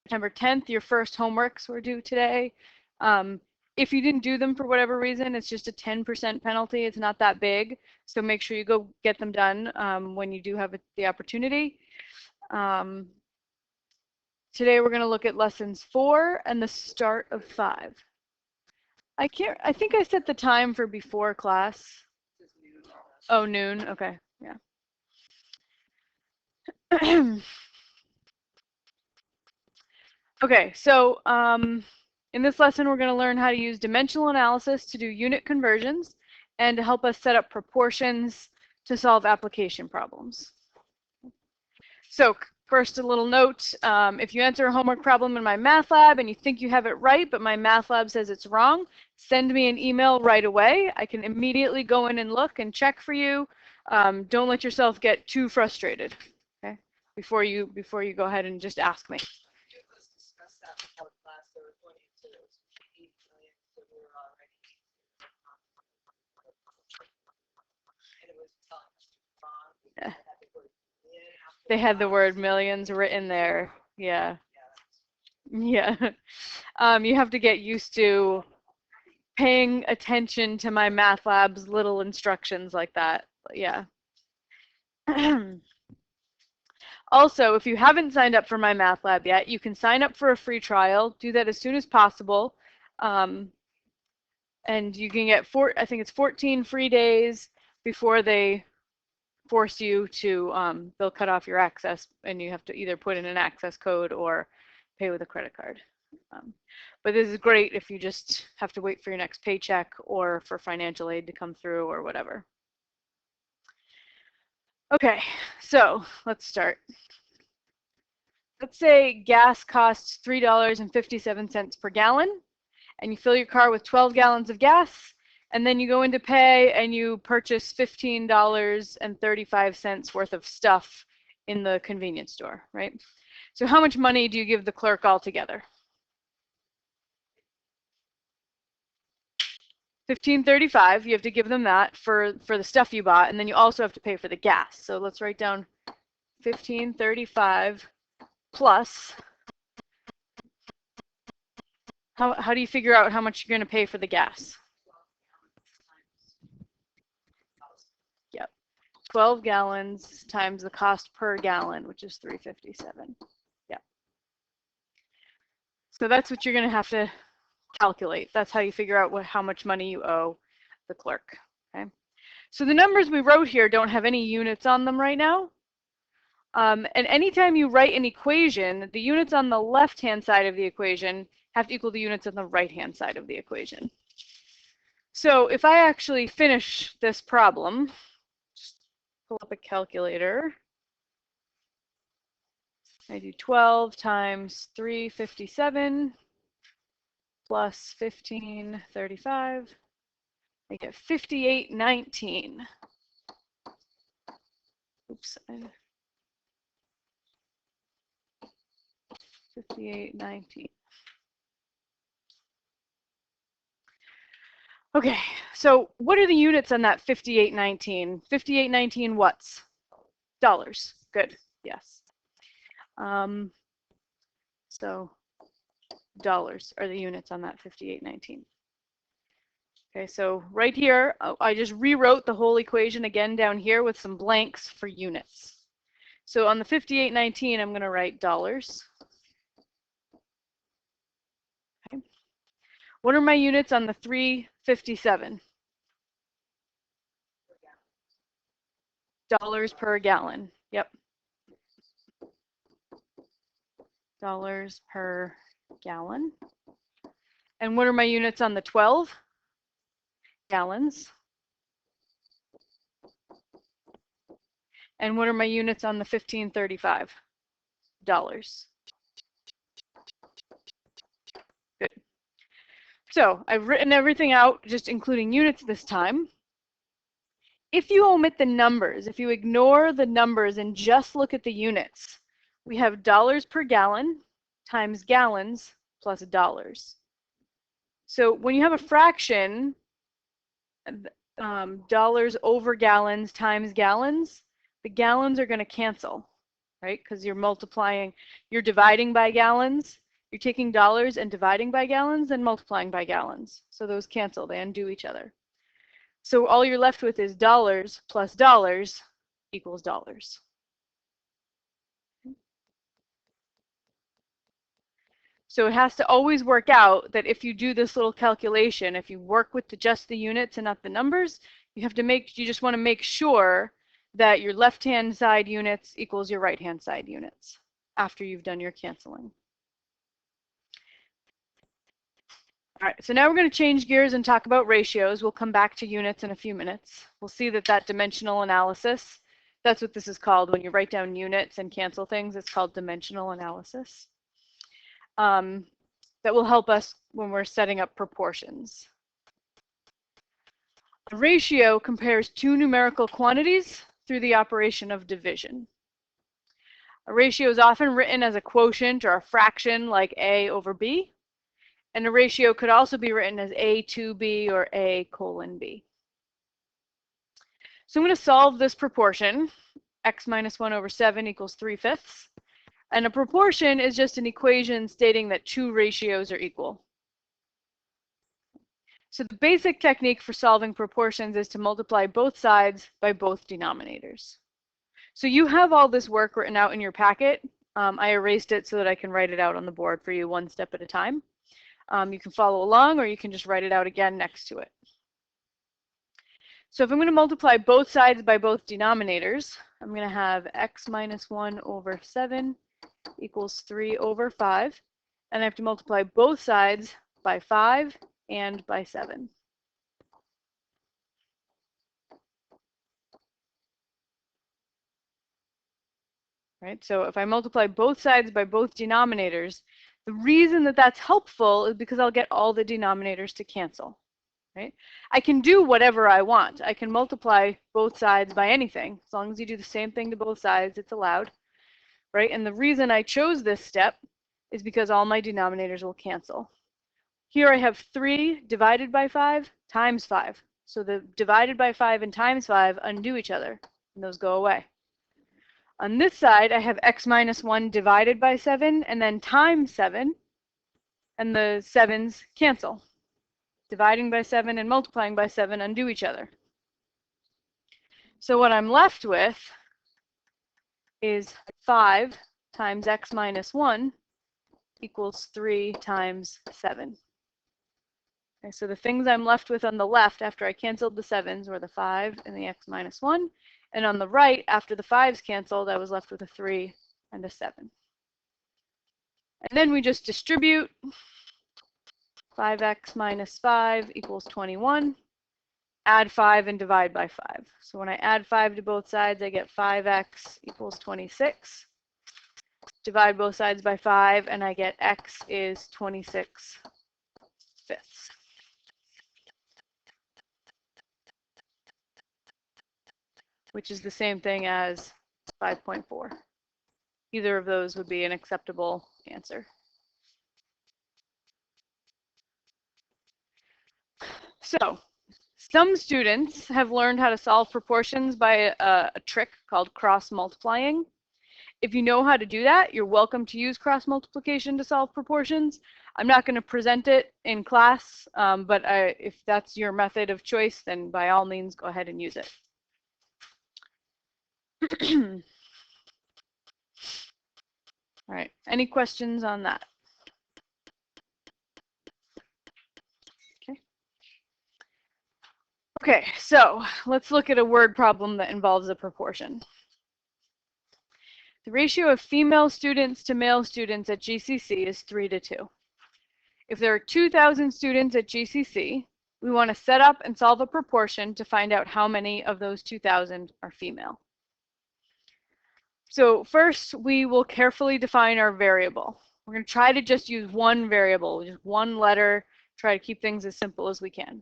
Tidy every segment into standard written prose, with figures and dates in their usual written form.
September 10th, your first homeworks were due today. If you didn't do them for whatever reason, it's just a 10% penalty. It's not that big. So make sure you go get them done when you do have the opportunity. Today we're going to look at lessons 4 and the start of 5. I think I set the time for before class. Oh, noon. Okay. Yeah. Okay, so in this lesson, we're going to learn how to use dimensional analysis to do unit conversions and to help us set up proportions to solve application problems. So first, a little note, if you enter a homework problem in my math lab and you think you have it right, but my math lab says it's wrong, send me an email right away. I can immediately go in and look and check for you. Don't let yourself get too frustrated, okay, before you go ahead and just ask me. Yeah. They had the word millions written there. Yeah. Yeah. You have to get used to paying attention to my math lab's little instructions like that. Yeah. Also, if you haven't signed up for my math lab yet, you can sign up for a free trial. Do that as soon as possible. And you can get I think it's 14 free days before they force you to, they'll cut off your access and you have to either put in an access code or pay with a credit card. But this is great if you just have to wait for your next paycheck or for financial aid to come through or whatever. Okay, so let's start. Let's say gas costs $3.57 per gallon, and you fill your car with 12 gallons of gas, and then you go in to pay and you purchase $15.35 worth of stuff in the convenience store, right? So how much money do you give the clerk altogether? $15.35. You have to give them that for the stuff you bought, and then you also have to pay for the gas. So let's write down $15.35 plus. How do you figure out how much you're going to pay for the gas? Yep. 12 gallons times the cost per gallon, which is $3.57. Yep. So that's what you're going to have to calculate. That's how you figure out how much money you owe the clerk. Okay. So the numbers we wrote here don't have any units on them right now. And anytime you write an equation, the units on the left-hand side of the equation have to equal the units on the right-hand side of the equation. So if I actually finish this problem, just pull up a calculator. I do 12 times 357 plus 1535. I get 5819. Oops. 5819. Okay, so what are the units on that 5819? 5819 what's? Dollars. Good. Yes. So dollars are the units on that 5819. Okay, so right here, I just rewrote the whole equation again down here with some blanks for units. So on the 5819, I'm going to write dollars. Okay. What are my units on the 357? Dollars per gallon. Yep. Dollars per gallon. And what are my units on the 12? Gallons. And what are my units on the 1535? Dollars. Good. So I've written everything out, just including units this time. If you omit the numbers, if you ignore the numbers and just look at the units, we have dollars per gallon times gallons plus dollars. So when you have a fraction, dollars over gallons times gallons, the gallons are going to cancel. right? Because you're dividing by gallons. You're taking dollars and dividing by gallons and multiplying by gallons. So those cancel, they undo each other. So all you're left with is dollars plus dollars equals dollars. So it has to always work out that if you do this little calculation, if you work with just the units and not the numbers, you just want to make sure that your left-hand side units equals your right-hand side units after you've done your canceling. All right, so now we're going to change gears and talk about ratios. We'll come back to units in a few minutes. We'll see that dimensional analysis, that's what this is called when you write down units and cancel things. It's called dimensional analysis. That will help us when we're setting up proportions. A ratio compares two numerical quantities through the operation of division. A ratio is often written as a quotient or a fraction like A over B. And a ratio could also be written as A to B or A colon B. So I'm going to solve this proportion. X minus 1 over 7 equals 3/5. And a proportion is just an equation stating that two ratios are equal. So the basic technique for solving proportions is to multiply both sides by both denominators. So you have all this work written out in your packet. I erased it so that I can write it out on the board for you one step at a time. You can follow along, or you can just write it out again next to it. So if I'm going to multiply both sides by both denominators, I'm going to have x minus 1 over 7 equals 3 over 5. And I have to multiply both sides by 5 and by 7. Right? So if I multiply both sides by both denominators, the reason that that's helpful is because I'll get all the denominators to cancel. Right? I can do whatever I want. I can multiply both sides by anything. As long as you do the same thing to both sides, it's allowed. Right? And the reason I chose this step is because all my denominators will cancel. Here I have 3 divided by 5 times 5. So the divided by 5 and times 5 undo each other, and those go away. On this side, I have x minus 1 divided by 7 and then times 7, and the 7s cancel. Dividing by 7 and multiplying by 7 undo each other. So what I'm left with is 5 times x minus 1 equals 3 times 7. Okay, so the things I'm left with on the left after I canceled the 7s were the 5 and the x minus 1. And on the right, after the 5s canceled, I was left with a 3 and a 7. And then we just distribute. 5x minus 5 equals 21. Add 5 and divide by 5. So when I add 5 to both sides, I get 5x equals 26. Divide both sides by 5, and I get x is 26/5. Which is the same thing as 5.4. Either of those would be an acceptable answer. So, some students have learned how to solve proportions by a trick called cross multiplying. If you know how to do that, you're welcome to use cross multiplication to solve proportions. I'm not going to present it in class, but if that's your method of choice, then by all means, go ahead and use it. All right, any questions on that? Okay, so let's look at a word problem that involves a proportion. The ratio of female students to male students at GCC is 3:2. If there are 2,000 students at GCC, we want to set up and solve a proportion to find out how many of those 2,000 are female. So first, we will carefully define our variable. We're going to try to just use one variable, just one letter, try to keep things as simple as we can.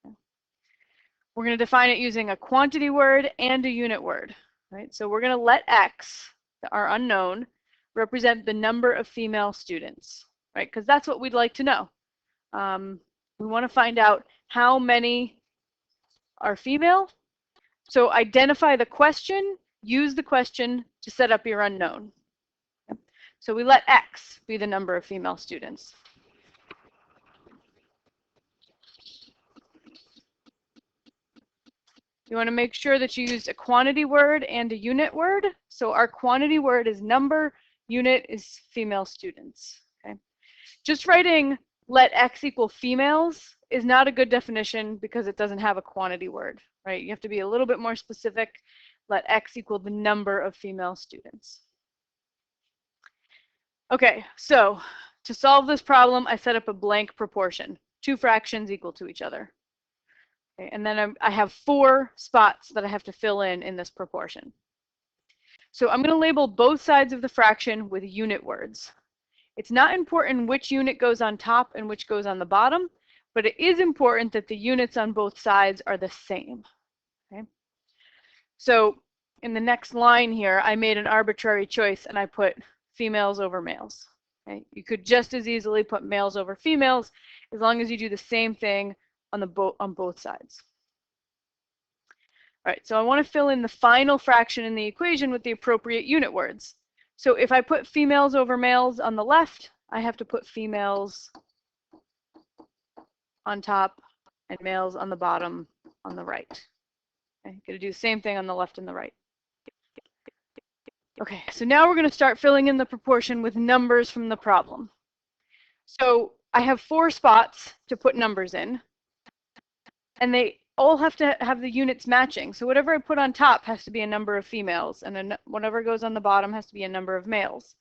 We're going to define it using a quantity word and a unit word. Right? So we're going to let x, our unknown, represent the number of female students, right? Because that's what we'd like to know. We want to find out how many are female. So identify the question use the question to set up your unknown. So we let X be the number of female students. You want to make sure that you used a quantity word and a unit word. So our quantity word is number, unit is female students. Okay. Just writing let X equal females is not a good definition because it doesn't have a quantity word, right? You have to be a little bit more specific. Let X equal the number of female students. Okay, so to solve this problem, I set up a blank proportion, 2 fractions equal to each other. Okay, and then I have 4 spots that I have to fill in this proportion. So I'm going to label both sides of the fraction with unit words. It's not important which unit goes on top and which goes on the bottom, but it is important that the units on both sides are the same. Okay? So in the next line here, I made an arbitrary choice and I put females over males. Okay? You could just as easily put males over females as long as you do the same thing on both sides. All right, so I want to fill in the final fraction in the equation with the appropriate unit words. So if I put females over males on the left, I have to put females on top and males on the bottom on the right. Okay, going to do the same thing on the left and the right. Okay, so now we're going to start filling in the proportion with numbers from the problem. So I have 4 spots to put numbers in, and they all have to have the units matching. So whatever I put on top has to be a number of females, and then whatever goes on the bottom has to be a number of males.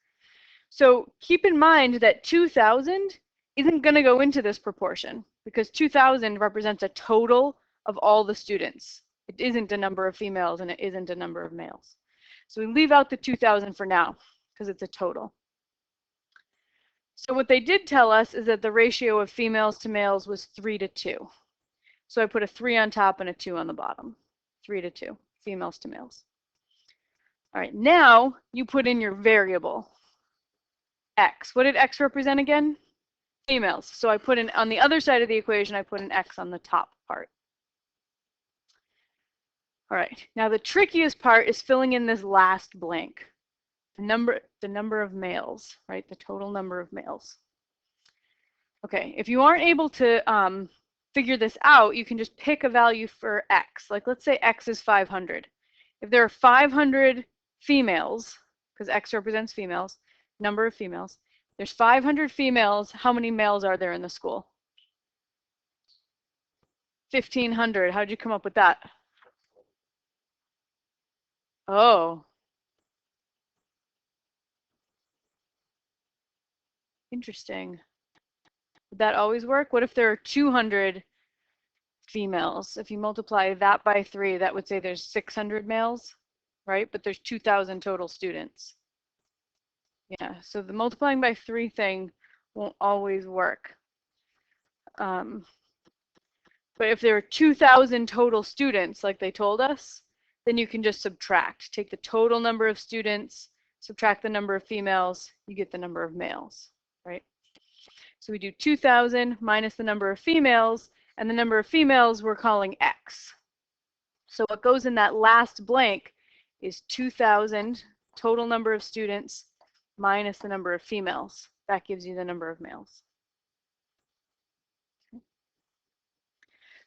So keep in mind that 2,000 isn't going to go into this proportion because 2,000 represents a total of all the students. It isn't a number of females and it isn't a number of males. So we leave out the 2,000 for now because it's a total. So what they did tell us is that the ratio of females to males was 3 to 2. So I put a 3 on top and a 2 on the bottom. 3 to 2, females to males. All right, now you put in your variable, X. What did X represent again? Females. So I put in, on the other side of the equation, I put an X on the top part. All right, now the trickiest part is filling in this last blank. The number of males, right? The total number of males. Okay, if you aren't able to figure this out, you can just pick a value for X. Like let's say X is 500. If there are 500 females, because X represents females, number of females, there's 500 females, how many males are there in the school? 1,500. How did you come up with that? Oh. Interesting. Would that always work? What if there are 200 females? If you multiply that by 3, that would say there's 600 males, right? But there's 2,000 total students. Yeah, so the multiplying by 3 thing won't always work. But if there are 2,000 total students, like they told us, then you can just subtract. Take the total number of students, subtract the number of females, you get the number of males, right? So we do 2,000 minus the number of females, and the number of females we're calling X. So what goes in that last blank is 2,000 total number of students minus the number of females. That gives you the number of males.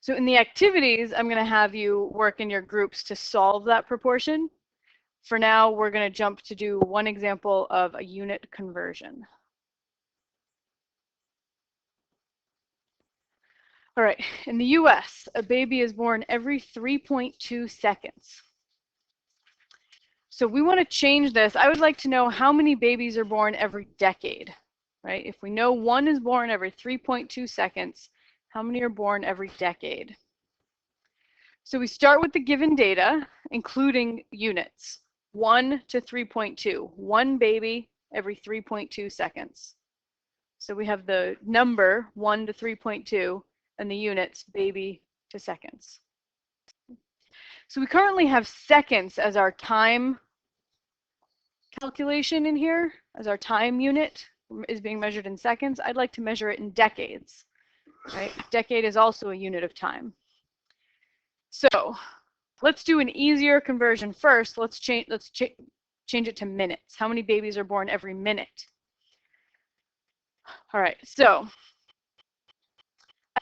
So in the activities, I'm going to have you work in your groups to solve that proportion. For now, we're going to jump to do one example of a unit conversion. All right, in the US, a baby is born every 3.2 seconds. So we want to change this. I would like to know how many babies are born every decade, right? If we know one is born every 3.2 seconds, how many are born every decade? So we start with the given data, including units, 1 to 3.2, one baby every 3.2 seconds. So we have the number 1 to 3.2 and the units baby to seconds. So we currently have seconds as our time calculation in here, as our time unit is being measured in seconds. I'd like to measure it in decades, right? Decade is also a unit of time. So let's do an easier conversion first. Let's change it to minutes. How many babies are born every minute? All right, so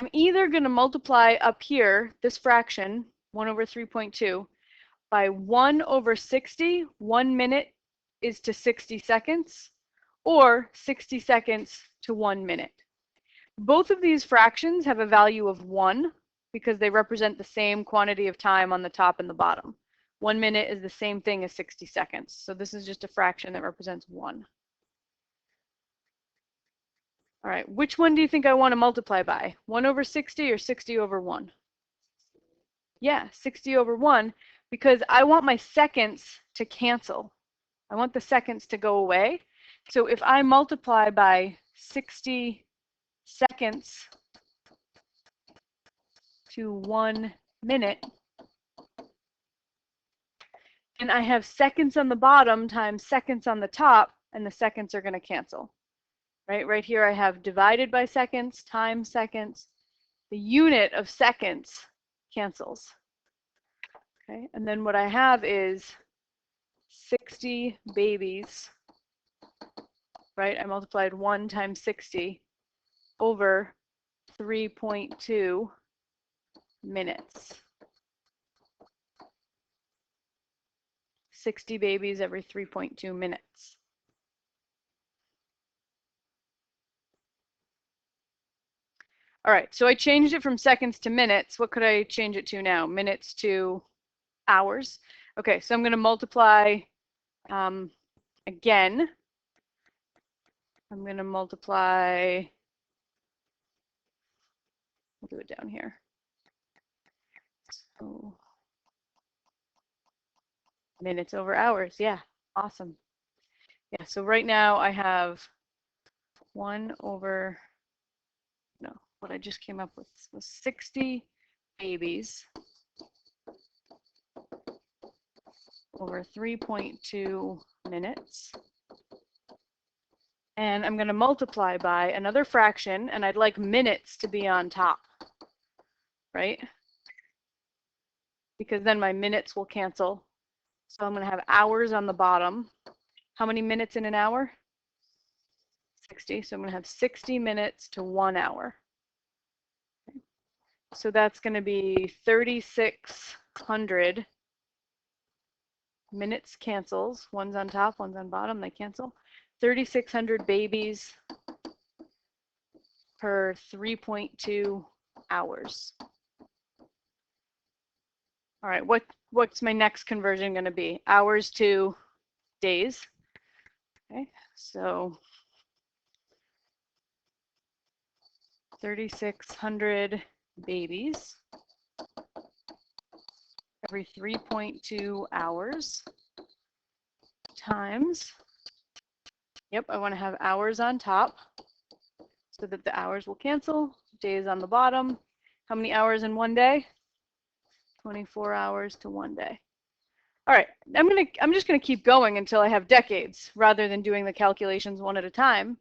I'm either going to multiply up here this fraction, 1 over 3.2, by 1 over 60. 1 minute is to 60 seconds, or 60 seconds to 1 minute. Both of these fractions have a value of 1 because they represent the same quantity of time on the top and the bottom. 1 minute is the same thing as 60 seconds. So this is just a fraction that represents 1. All right, which one do you think I want to multiply by? 1 over 60 or 60 over 1? Yeah, 60 over 1, because I want my seconds to cancel. I want the seconds to go away. So if I multiply by 60 seconds to 1 minute, and I have seconds on the bottom times seconds on the top, and the seconds are going to cancel. Right here I have divided by seconds times seconds. The unit of seconds cancels. Okay, and then what I have is 60 babies, right? I multiplied 1 times 60 over 3.2 minutes. 60 babies every 3.2 minutes. All right, so I changed it from seconds to minutes. What could I change it to now? Minutes to hours. Okay, so I'm going to multiply again. I'm going to multiply, we'll do it down here. So, minutes over hours, yeah, awesome. Yeah, so right now I have 1 over, no, what I just came up with was 60 babies over 3.2 minutes. And I'm going to multiply by another fraction, and I'd like minutes to be on top, right? Because then my minutes will cancel. So I'm going to have hours on the bottom. How many minutes in an hour? 60. So I'm going to have 60 minutes to 1 hour. Okay. So that's going to be 3,600 minutes cancels. One's on top, one's on bottom, they cancel. 3,600 babies per 3.2 hours. All right, what's my next conversion going to be? Hours to days. Okay, so 3,600 babies every 3.2 hours times, yep, I want to have hours on top so that the hours will cancel, days on the bottom. How many hours in one day? 24 hours to 1 day. All right, I'm just going to keep going until I have decades rather than doing the calculations one at a time,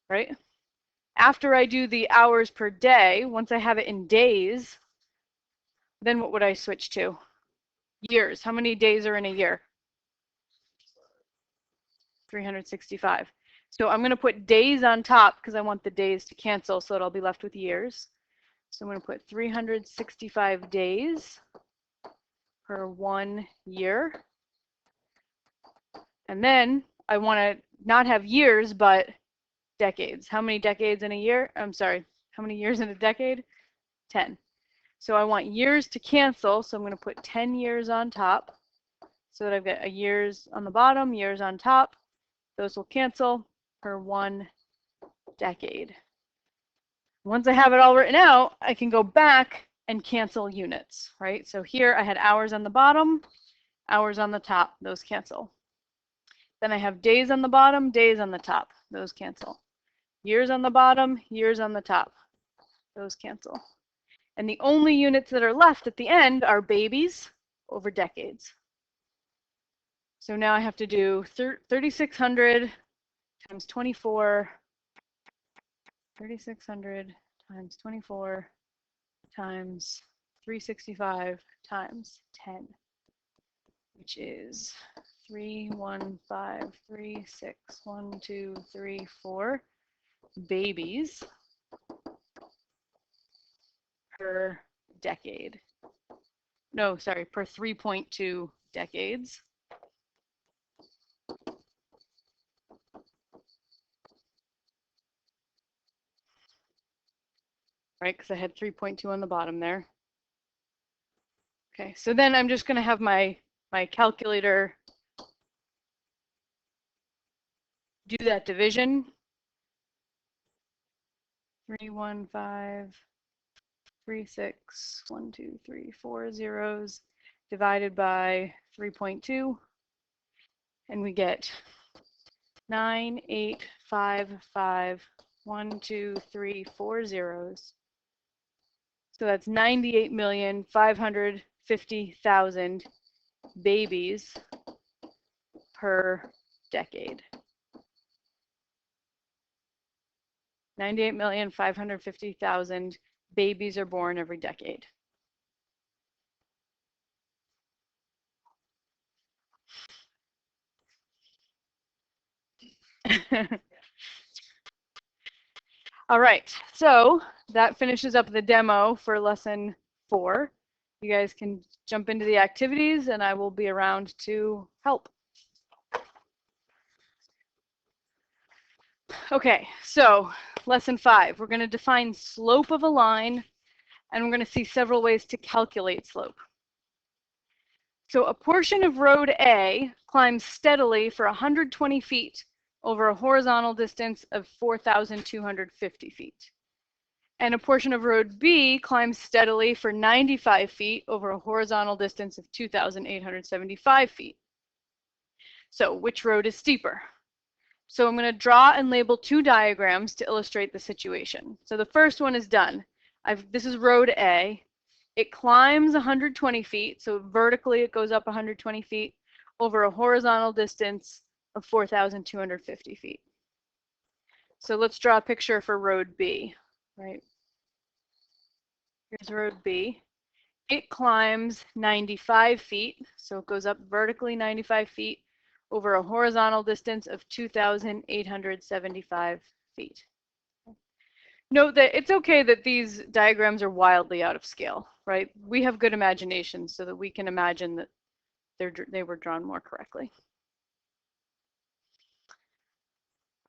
right? After I do the hours per day, once I have it in days, then what would I switch to? Years. How many days are in a year? 365. So I'm going to put days on top because I want the days to cancel so that I'll be left with years. So I'm going to put 365 days per 1 year. And then I want to not have years, but decades. How many decades in a year? I'm sorry, how many years in a decade? 10. So I want years to cancel, so I'm going to put 10 years on top so that I've got a years on the bottom, years on top. Those will cancel per 1 decade. Once I have it all written out, I can go back and cancel units, right? So here I had hours on the bottom, hours on the top, those cancel. Then I have days on the bottom, days on the top, those cancel. Years on the bottom, years on the top, those cancel. And the only units that are left at the end are babies over decades. So now I have to do 3,600 times 24, 3,600 times 24 times 365 times 10, which is 315361234 babies per decade. No, sorry, per 3.2 decades. Right, because I had 3.2 on the bottom there. Okay, so then I'm just going to have my calculator do that division. 315361234 zeros divided by 3.2, and we get 98551234 zeros. So that's 98,550,000 babies per decade. 98,550,000 babies are born every decade. All right, so that finishes up the demo for lesson 4. You guys can jump into the activities and I will be around to help. Okay, so lesson 5, we're going to define slope of a line and we're going to see several ways to calculate slope. So a portion of road A climbs steadily for 120 feet over a horizontal distance of 4,250 feet. And a portion of road B climbs steadily for 95 feet over a horizontal distance of 2,875 feet. So which road is steeper? So I'm going to draw and label 2 diagrams to illustrate the situation. So the first one is done. This is road A. It climbs 120 feet, so vertically it goes up 120 feet over a horizontal distance of 4,250 feet. So let's draw a picture for road B, right? Here's road B. It climbs 95 feet, so it goes up vertically 95 feet over a horizontal distance of 2,875 feet. Note that it's okay that these diagrams are wildly out of scale, right? We have good imagination so that we can imagine that they were drawn more correctly.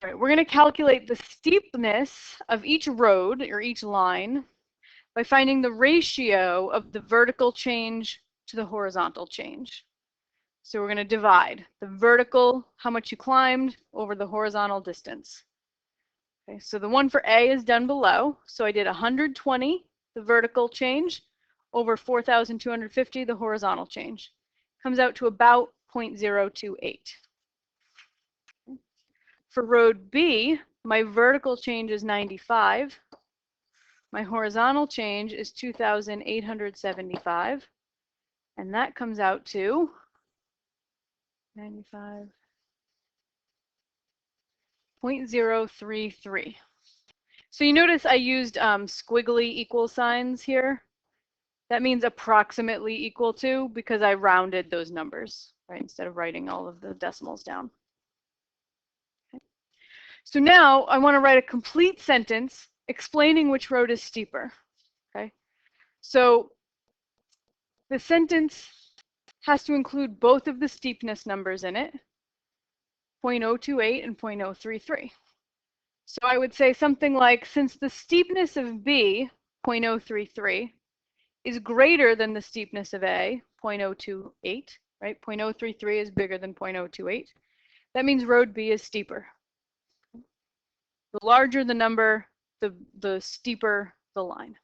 All right, we're going to calculate the steepness of each road or each line by finding the ratio of the vertical change to the horizontal change. So we're going to divide the vertical, how much you climbed, over the horizontal distance. Okay, so the one for A is done below. So I did 120, the vertical change, over 4,250, the horizontal change. Comes out to about 0.028. For road B, my vertical change is 95. My horizontal change is 2,875. And that comes out to 95. 0.033. So you notice I used squiggly equal signs here. That means approximately equal to because I rounded those numbers, right, instead of writing all of the decimals down. Okay. So now I want to write a complete sentence explaining which road is steeper. Okay. So the sentence has to include both of the steepness numbers in it, 0.028 and 0.033. So I would say something like, since the steepness of B, 0.033, is greater than the steepness of A, 0.028, right? 0.033 is bigger than 0.028. That means road B is steeper. The larger the number, the steeper the line.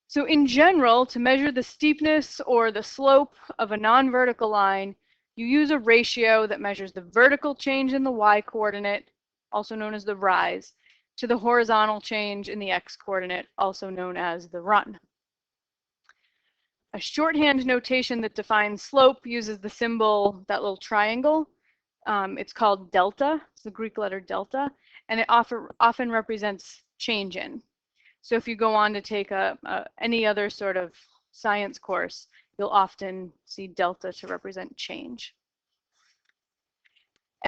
So in general, to measure the steepness or the slope of a non-vertical line, you use a ratio that measures the vertical change in the y-coordinate, also known as the rise, to the horizontal change in the x-coordinate, also known as the run. A shorthand notation that defines slope uses the symbol, that little triangle. It's called delta. It's the Greek letter delta, and it often represents change in. So if you go on to take any other sort of science course, you'll often see delta to represent change.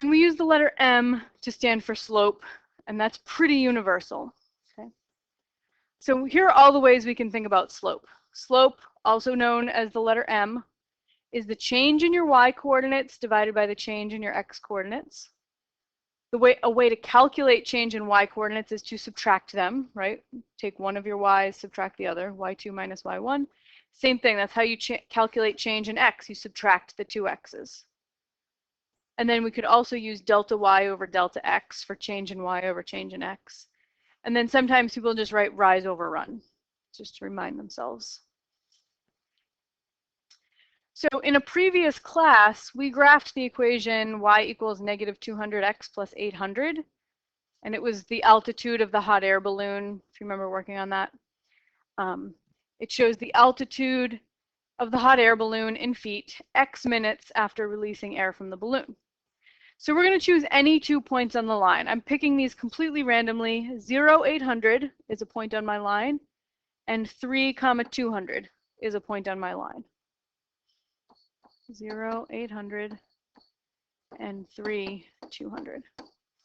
And we use the letter M to stand for slope, and that's pretty universal. Okay. So here are all the ways we can think about slope. Slope, also known as the letter M, is the change in your y coordinates divided by the change in your x coordinates. A way to calculate change in y coordinates is to subtract them, right? Take one of your y's, subtract the other, y2 minus y1. Same thing, that's how you calculate change in x. You subtract the two x's. And then we could also use delta y over delta x for change in y over change in x. And then sometimes people just write rise over run, just to remind themselves. So in a previous class, we graphed the equation y equals negative 200x plus 800. And it was the altitude of the hot air balloon, if you remember working on that. It shows the altitude of the hot air balloon in feet, x minutes after releasing air from the balloon. So we're going to choose any 2 points on the line. I'm picking these completely randomly. 0, 800 is a point on my line, and 3, 200 is a point on my line. 0, 800, and 3, 200.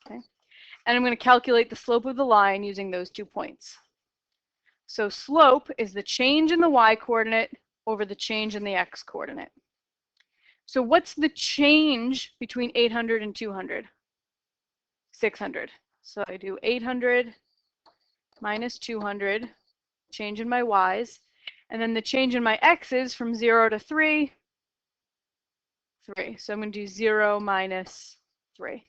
Okay. And I'm going to calculate the slope of the line using those 2 points. So slope is the change in the y coordinate over the change in the x coordinate. So what's the change between 800 and 200? 600. So I do 800 minus 200, change in my y's, and then the change in my x's from 0 to 3, 3. So I'm going to do 0 minus 3.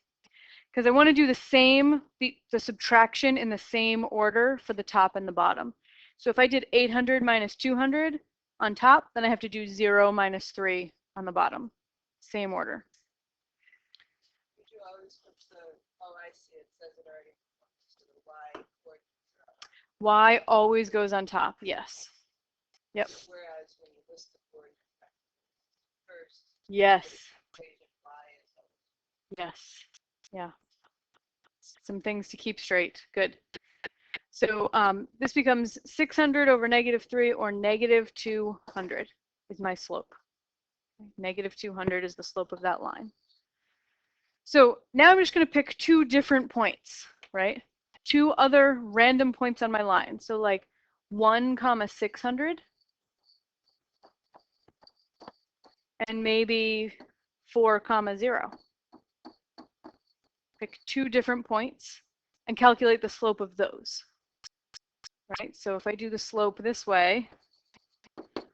Because I want to do the same, the subtraction in the same order for the top and the bottom. So if I did 800 minus 200 on top, then I have to do 0 minus 3 on the bottom. Same order. Would you always put the, oh, I see, it says it already, so the y coordinates. Y always goes on top, yes. Yep. Whereas when you list the coordinates first, yes. equation y is Yes. Yeah. Some things to keep straight. Good. So this becomes 600 over negative 3, or negative 200 is my slope. Negative 200 is the slope of that line. So now I'm just going to pick 2 different points, right? 2 other random points on my line. So like 1, 600, and maybe 4, 0. Pick 2 different points and calculate the slope of those. Right? So if I do the slope this way,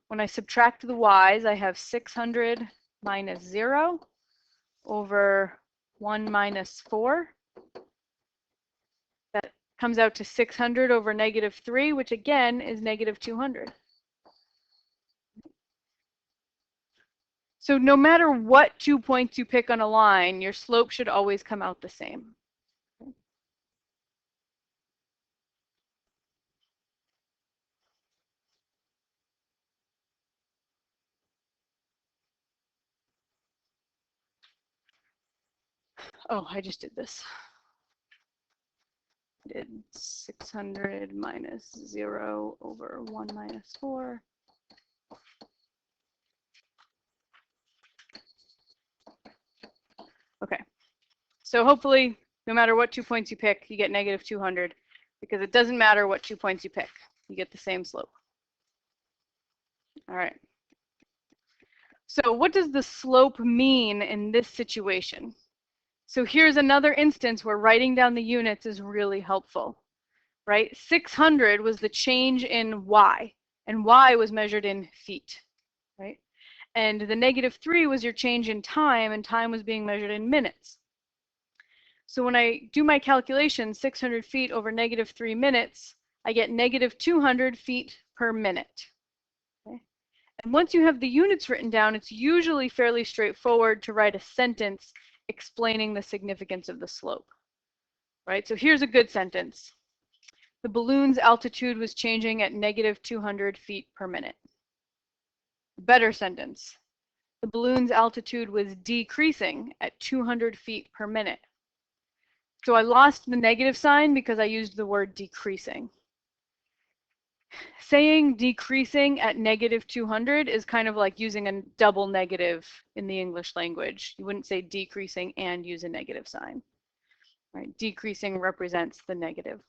when I subtract the y's, I have 600 minus 0 over 1 minus 4. That comes out to 600 over negative 3, which again is negative 200. So no matter what 2 points you pick on a line, your slope should always come out the same. Oh, I just did this. I did 600 minus 0 over 1 minus 4. Okay, so hopefully, no matter what 2 points you pick, you get negative 200, because it doesn't matter what 2 points you pick. You get the same slope. All right. So what does the slope mean in this situation? So here's another instance where writing down the units is really helpful, right? 600 was the change in y, and y was measured in feet, right? And the negative 3 was your change in time, and time was being measured in minutes. So when I do my calculation, 600 feet over negative 3 minutes, I get negative 200 feet per minute. Okay? And once you have the units written down, it's usually fairly straightforward to write a sentence explaining the significance of the slope. Right? So here's a good sentence. The balloon's altitude was changing at negative 200 feet per minute. Better sentence. The balloon's altitude was decreasing at 200 feet per minute. So I lost the negative sign because I used the word decreasing. Saying decreasing at -200 is kind of like using a double negative in the English language. You wouldn't say decreasing and use a negative sign. Right? Decreasing represents the negative.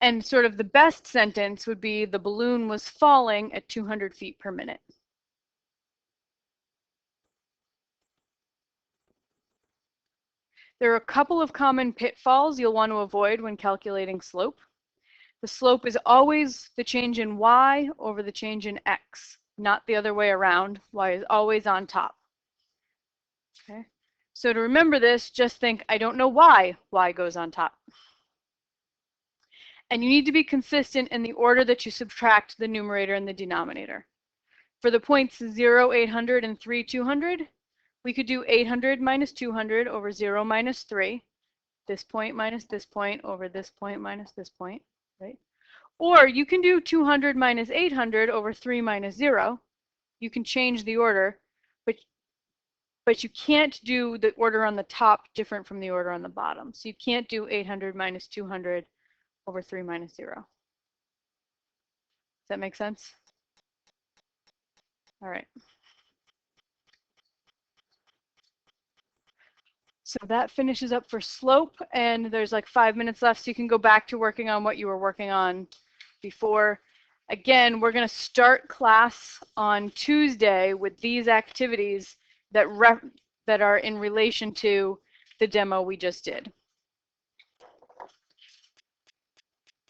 And sort of the best sentence would be the balloon was falling at 200 feet per minute. There are a couple of common pitfalls you'll want to avoid when calculating slope. The slope is always the change in y over the change in x, not the other way around. Y is always on top. Okay. So to remember this, just think, I don't know why y goes on top. And you need to be consistent in the order that you subtract the numerator and the denominator. For the points 0, 800, and 3, 200, we could do 800 minus 200 over 0 minus 3, this point minus this point over this point minus this point, right? Or you can do 200 minus 800 over 3 minus 0. You can change the order, but you can't do the order on the top different from the order on the bottom. So you can't do 800 minus 200 over 3 minus 0. Does that make sense? All right. So that finishes up for slope, and there's like 5 minutes left, so you can go back to working on what you were working on before. Again, we're going to start class on Tuesday with these activities that are in relation to the demo we just did.